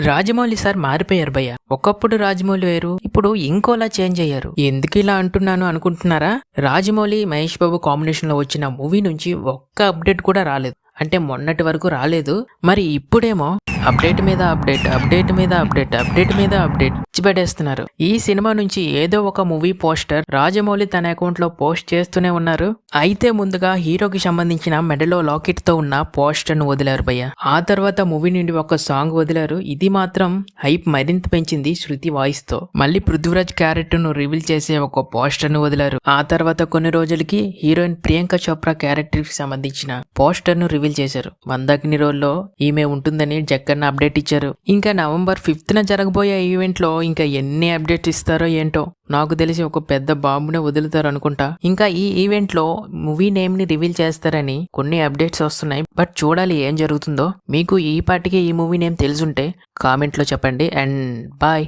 Rajamouli sir మారిపోయారు భయ్య. ఒకప్పుడు రాజమౌళి వేరు, ఇప్పుడు ఇంకోలా చేంజ్ అయ్యారు. ఎందుకు ఇలా అంటున్నాను అనుకుంటున్నారా? రాజమౌళి మహేష్ బాబు కాంబినేషన్ లో వచ్చిన మూవీ నుంచి ఒక్క అప్డేట్ కూడా రాలేదు. అంటే మొన్నటి వరకు రాలేదు. మరి ఇప్పుడేమో అప్డేట్ మీద అప్డేట్, అప్డేట్ మీద అప్డేట్, అప్డేట్ మీద అప్డేట్ ఇచ్చి పెట్టేస్తున్నారు. ఈ సినిమా నుంచి ఏదో ఒక మూవీ పోస్టర్ రాజమౌళి తన అకౌంట్ లో పోస్ట్ చేస్తూనే ఉన్నారు. అయితే ముందుగా హీరోకి సంబంధించిన మెడలో లాకెట్ తో ఉన్న పోస్టర్ ను వదిలారు భయ్య. ఆ తర్వాత మూవీ నుండి ఒక సాంగ్ వదిలారు. ఇది మాత్రం హైప్ మరింత పెంచింది శృతి వాయిస్ తో. మళ్ళీ పృథ్వీరాజ్ క్యారెక్టర్ ను రివీల్ చేసే ఒక పోస్టర్ ను వదిలారు. ఆ తర్వాత కొన్ని రోజులకి హీరోయిన్ ప్రియాంక చోప్రా క్యారెక్టర్ కి సంబంధించిన పోస్టర్ ను రివీల్ చేశారు. మందాకిని రోల్లో ఈమె ఉంటుందని జక్కన్న అప్డేట్ ఇచ్చారు. ఇంకా నవంబర్ 5th జరగబోయే ఈవెంట్ లో ఇంకా ఎన్ని అప్డేట్స్ ఇస్తారో ఏంటో. నాకు తెలిసి ఒక పెద్ద బాంబునే వదులుతారు అనుకుంటా. ఇంకా ఈ ఈవెంట్ లో మూవీ నేమ్ ని రివీల్ చేస్తారని కొన్ని అప్డేట్స్ వస్తున్నాయి. బట్ చూడాలి ఏం జరుగుతుందో. మీకు ఈ పాటికి ఈ మూవీ నేమ్ తెలుసుంటే కామెంట్ లో చెప్పండి. And bye.